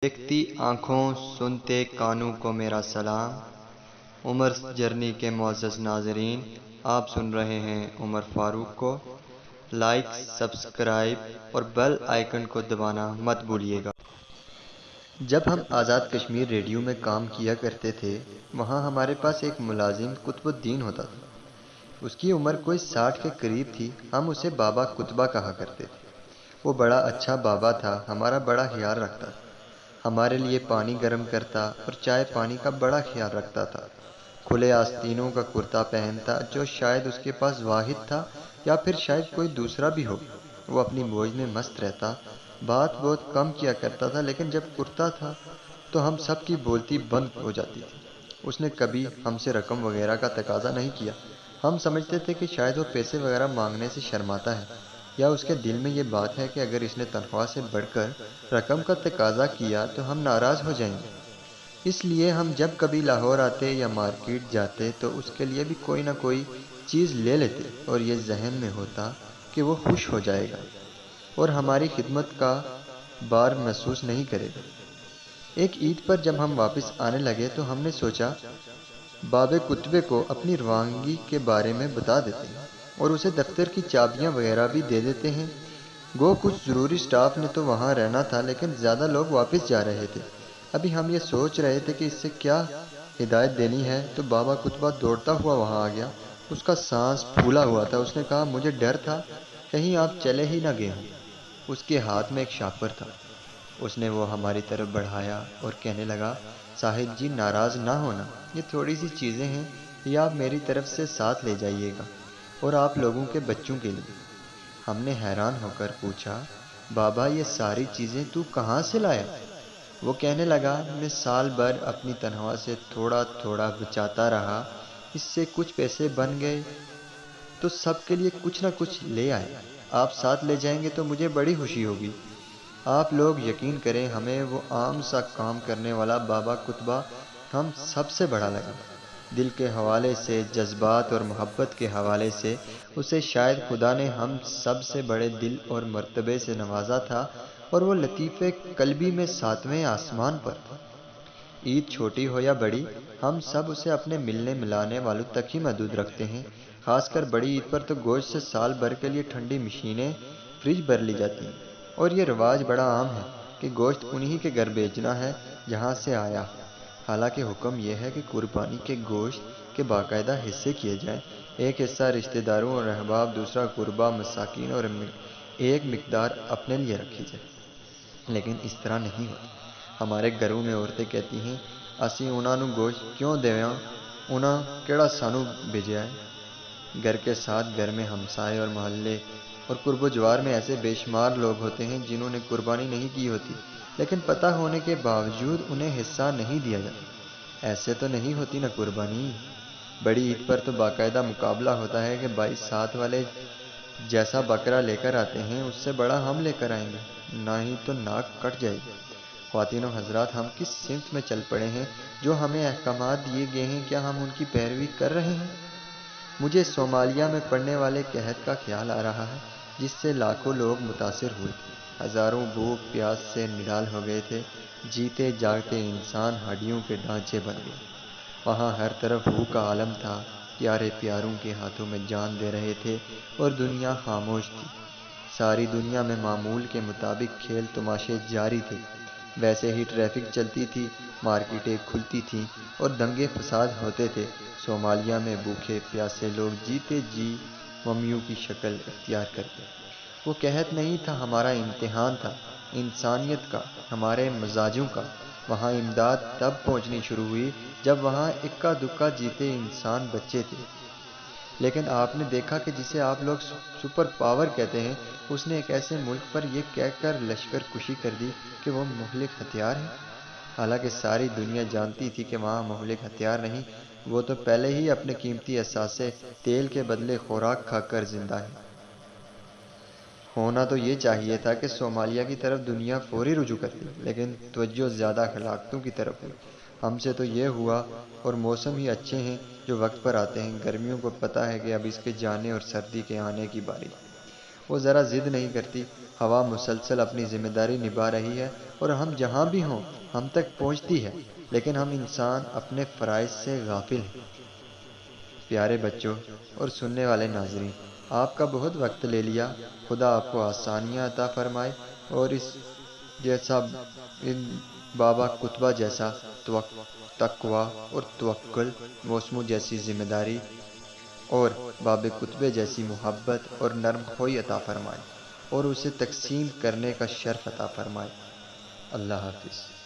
دیکھتی آنکھوں سنتے کانوں کو میرا سلام۔ عمر جرنی کے معزز ناظرین، آپ سن رہے ہیں عمر فاروق کو۔ لائک، سبسکرائب اور بیل آئیکن کو دبانا مت بھولیے گا۔ جب ہم آزاد کشمیر ریڈیو میں کام کیا کرتے تھے، وہاں ہمارے پاس ایک ملازم قطب الدین ہوتا تھا۔ اس کی عمر کوئی 60 کے قریب تھی۔ ہم اسے بابا قطبہ کہا کرتے تھے۔ وہ بڑا اچھا بابا تھا، ہمارا بڑا خیال رکھتا تھا۔ ہمارے لیے پانی گرم کرتا اور چائے پانی کا بڑا خیال رکھتا تھا۔ کھلے آستینوں کا کرتا پہنتا، جو شاید اس کے پاس واحد تھا یا پھر شاید کوئی دوسرا بھی ہو۔ وہ اپنی موج میں مست رہتا، بات بہت کم کیا کرتا تھا، لیکن جب کرتا تھا تو ہم سب کی بولتی بند ہو جاتی تھی۔ اس نے کبھی ہم سے رقم وغیرہ کا تقاضا نہیں کیا۔ ہم سمجھتے تھے کہ شاید وہ پیسے وغیرہ مانگنے سے شرماتا ہے، یا اس کے دل میں یہ بات ہے کہ اگر اس نے تنخواہ سے بڑھ کر رقم کا تقاضا کیا تو ہم ناراض ہو جائیں گے۔ اس لیے ہم جب کبھی لاہور آتے یا مارکیٹ جاتے تو اس کے لیے بھی کوئی نہ کوئی چیز لے لیتے، اور یہ ذہن میں ہوتا کہ وہ خوش ہو جائے گا اور ہماری خدمت کا بار محسوس نہیں کرے گا۔ ایک عید پر جب ہم واپس آنے لگے تو ہم نے سوچا بابے قطبے کو اپنی روانگی کے بارے میں بتا دیتے ہیں اور اسے دفتر کی چابیاں وغیرہ بھی دے دیتے ہیں۔ گو کچھ ضروری سٹاف نے تو وہاں رہنا تھا، لیکن زیادہ لوگ واپس جا رہے تھے۔ ابھی ہم یہ سوچ رہے تھے کہ اس سے کیا ہدایت دینی ہے تو بابا قطبہ دوڑتا ہوا وہاں آ گیا۔ اس کا سانس پھولا ہوا تھا۔ اس نے کہا، مجھے ڈر تھا کہیں آپ چلے ہی نہ گئے ہوں۔ اس کے ہاتھ میں ایک شاپر تھا۔ اس نے وہ ہماری طرف بڑھایا اور کہنے لگا، صاحب جی ناراض نہ ہونا، یہ تھوڑی سی چیزیں ہیں، یہ آپ میری طرف سے ساتھ لے جائیے گا اور آپ لوگوں کے بچوں کے لیے۔ ہم نے حیران ہو کر پوچھا، بابا یہ ساری چیزیں تو کہاں سے لایا؟ وہ کہنے لگا، میں سال بھر اپنی تنخواہ سے تھوڑا تھوڑا بچاتا رہا، اس سے کچھ پیسے بن گئے تو سب کے لیے کچھ نہ کچھ لے آیا۔ آپ ساتھ لے جائیں گے تو مجھے بڑی خوشی ہوگی۔ آپ لوگ یقین کریں، ہمیں وہ عام سا کام کرنے والا بابا قطبہ ہم سب سے بڑا لگا۔ دل کے حوالے سے، جذبات اور محبت کے حوالے سے اسے شاید خدا نے ہم سب سے بڑے دل اور مرتبے سے نوازا تھا، اور وہ لطیفے قلبی میں 7ویں آسمان پر تھا۔ عید چھوٹی ہو یا بڑی، ہم سب اسے اپنے ملنے ملانے والوں تک ہی محدود رکھتے ہیں۔ خاص کر بڑی عید پر تو گوشت سے سال بھر کے لیے ٹھنڈی مشینیں فریج بھر لی جاتی ہیں، اور یہ رواج بڑا عام ہے کہ گوشت انہی کے گھر بھیجنا ہے جہاں سے آیا۔ حالانکہ حکم یہ ہے کہ قربانی کے گوشت کے باقاعدہ حصے کیے جائیں، ایک حصہ رشتہ داروں اور احباب، دوسرا غربا، مساکین اور ایک مقدار اپنے لیے رکھی جائے۔ لیکن اس طرح نہیں ہوتا۔ ہمارے گھروں میں عورتیں کہتی ہیں، اسی انہاں نوں گوشت کیوں دیواں، انہاں کیڑا سانوں بھیجیا ہے۔ گھر کے ساتھ گھر میں ہمسائے اور محلے اور قرب و جوار میں ایسے بے شمار لوگ ہوتے ہیں جنہوں نے قربانی نہیں کی ہوتی، لیکن پتہ ہونے کے باوجود انہیں حصہ نہیں دیا جاتا۔ ایسے تو نہیں ہوتی نا قربانی۔ بڑی عید پر تو باقاعدہ مقابلہ ہوتا ہے کہ بھائی ساتھ والے جیسا بکرا لے کر آتے ہیں اس سے بڑا ہم لے کر آئیں گے، نہیں تو ناک کٹ جائے گی۔ خواتین و حضرات، ہم کس سمت میں چل پڑے ہیں؟ جو ہمیں احکامات دیے گئے ہیں، کیا ہم ان کی پیروی کر رہے ہیں؟ مجھے صومالیہ میں پڑنے والے قحط کا خیال آ رہا ہے، جس سے لاکھوں لوگ متاثر ہوئے تھے۔ ہزاروں بھوک پیاس سے نڈال ہو گئے تھے۔ جیتے جاگتے انسان ہڈیوں کے ڈھانچے بن گئے۔ وہاں ہر طرف بھوک کا عالم تھا۔ پیارے پیاروں کے ہاتھوں میں جان دے رہے تھے اور دنیا خاموش تھی۔ ساری دنیا میں معمول کے مطابق کھیل تماشے جاری تھے۔ ویسے ہی ٹریفک چلتی تھی، مارکیٹیں کھلتی تھیں اور دنگے فساد ہوتے تھے۔ صومالیہ میں بھوکے پیاسے لوگ جیتے جی ممیوں کی شکل اختیار کر گئے۔ وہ قحط نہیں تھا، ہمارا امتحان تھا، انسانیت کا، ہمارے مزاجوں کا۔ وہاں امداد تب پہنچنی شروع ہوئی جب وہاں اکا دکا جیتے انسان بچے تھے۔ لیکن آپ نے دیکھا کہ جسے آپ لوگ سپر پاور کہتے ہیں، اس نے ایک ایسے ملک پر یہ کہہ کر لشکر کشی کر دی کہ وہ مہلک ہتھیار ہے۔ حالانکہ ساری دنیا جانتی تھی کہ وہاں مہلک ہتھیار نہیں، وہ تو پہلے ہی اپنے قیمتی اثاثے تیل کے بدلے خوراک کھا کر زندہ ہے۔ ہونا تو یہ چاہیے تھا کہ صومالیہ کی طرف دنیا فوری رجوع کرتی، لیکن توجہ زیادہ ہلاکتوں کی طرف ہوئی۔ ہم سے تو یہ ہوا، اور موسم ہی اچھے ہیں جو وقت پر آتے ہیں۔ گرمیوں کو پتہ ہے کہ اب اس کے جانے اور سردی کے آنے کی باری ہے۔ وہ ذرا ضد نہیں کرتی، ہوا مسلسل اپنی ذمہ داری نبھا رہی ہے اور ہم جہاں بھی ہوں ہم تک پہنچتی ہے، لیکن ہم انسان اپنے فرائض سے غافل ہیں۔ پیارے بچوں اور سننے والے ناظرین، آپ کا بہت وقت لے لیا۔ خدا آپ کو آسانیاں عطا فرمائے اور جیسا ان بابا کتبہ جیسا تقوی اور توکل، موسمو جیسی ذمہ داری اور باب کتبے جیسی محبت اور نرم خوئی عطا فرمائے اور اسے تقسیم کرنے کا شرف عطا فرمائے۔ اللہ حافظ۔